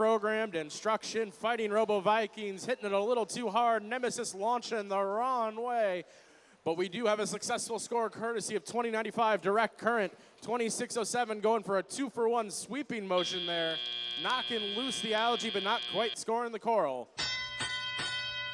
programmed instruction. Fighting Robo Vikings hitting it a little too hard. Nemesis launching the wrong way. But we do have a successful score courtesy of 2095 Direct Current. 2607 going for a 2-for-1 sweeping motion there. Knocking loose the algae, but not quite scoring the coral.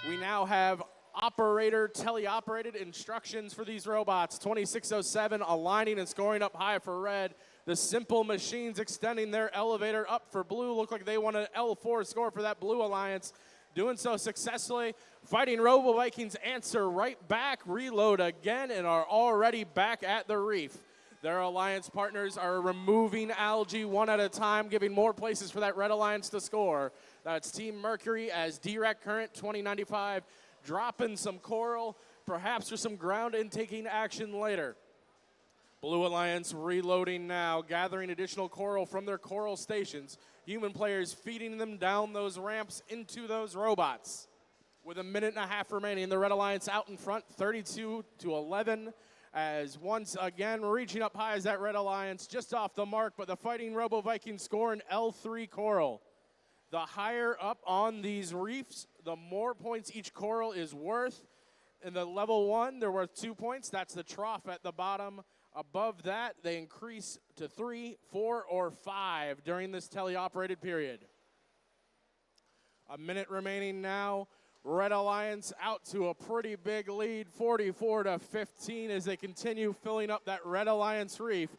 We now have operator teleoperated instructions for these robots. 2607 aligning and scoring up high for red. The Simple Machines extending their elevator up for blue. Look like they want an L4 score for that blue alliance. Doing so successfully. Fighting Robo Vikings answer right back, reload again, and are already back at the reef. Their alliance partners are removing algae one at a time, giving more places for that red alliance to score. That's Team Mercury as Direct Current 2095 dropping some coral, perhaps for some ground intaking action later. Blue Alliance reloading now, gathering additional coral from their coral stations. Human players feeding them down those ramps into those robots. With a minute and a half remaining, the Red Alliance out in front, 32-11, as once again reaching up high as that Red Alliance, just off the mark, but the Fighting Robo Vikings score an L3 coral. The higher up on these reefs, the more points each coral is worth. In the level 1, they're worth 2 points. That's the trough at the bottom. Above that, they increase to 3, 4, or 5 during this teleoperated period. A minute remaining now. Red Alliance out to a pretty big lead, 44-15, as they continue filling up that Red Alliance reef.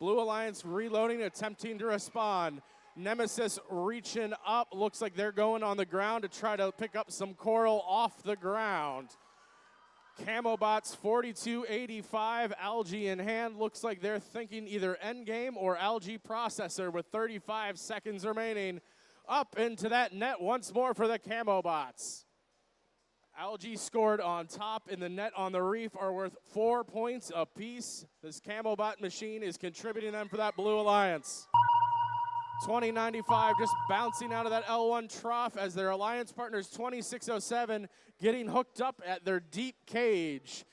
Blue Alliance reloading, attempting to respond. Nemesis reaching up. Looks like they're going on the ground to try to pick up some coral off the ground. Camobots 4285, algae in hand. Looks like they're thinking either endgame or algae processor with 35 seconds remaining. Up into that net once more for the Camobots. Algae scored on top in the net on the reef are worth 4 points apiece. This Camobot machine is contributing them for that Blue Alliance. 2095 just bouncing out of that L1 trough as their alliance partners 2607 getting hooked up at their deep cage.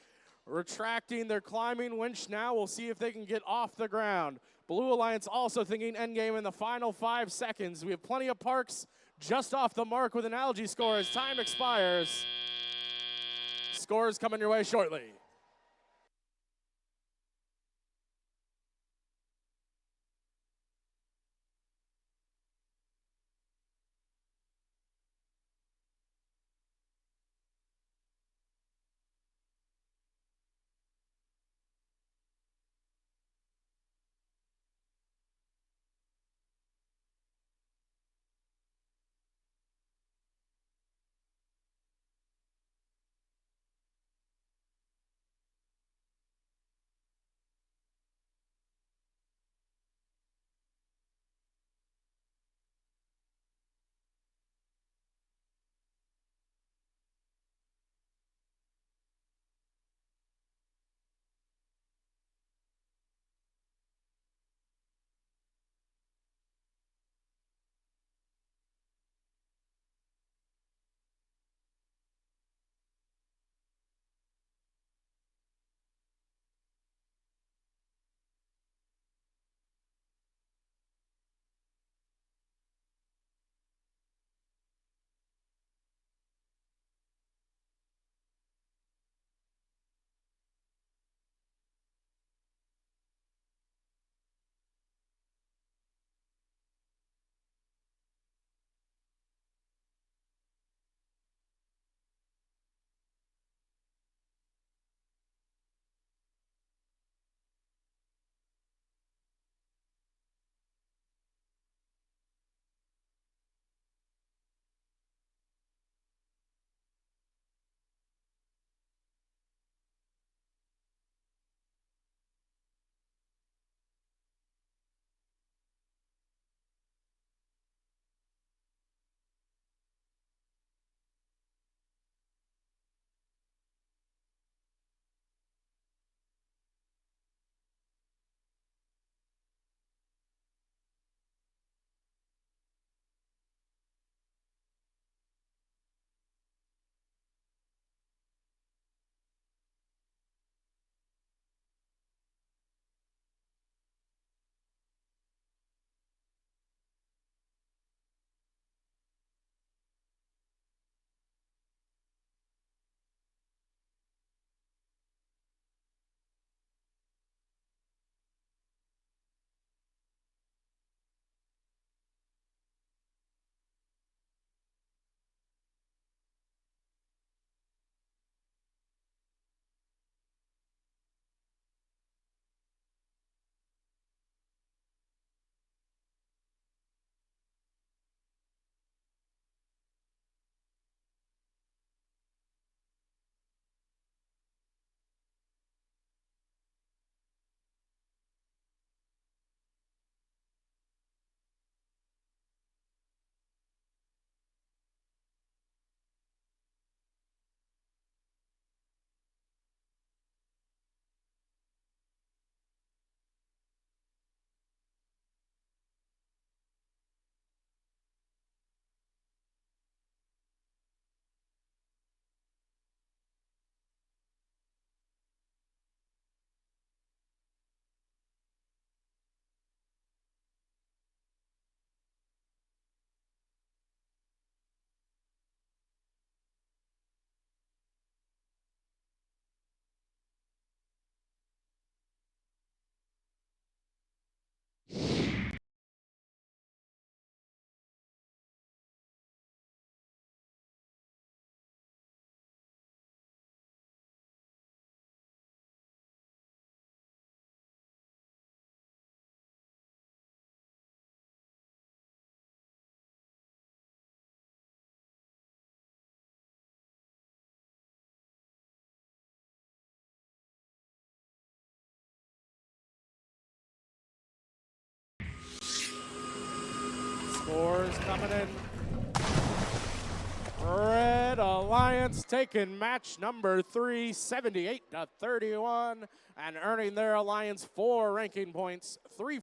Retracting their climbing winch now. We'll see if they can get off the ground. Blue Alliance also thinking endgame in the final 5 seconds. We have plenty of parks just off the mark with an algae score as time expires. Scores coming your way shortly. coming in. Red Alliance taking match number 3, 78-31, and earning their Alliance 4 ranking points, 3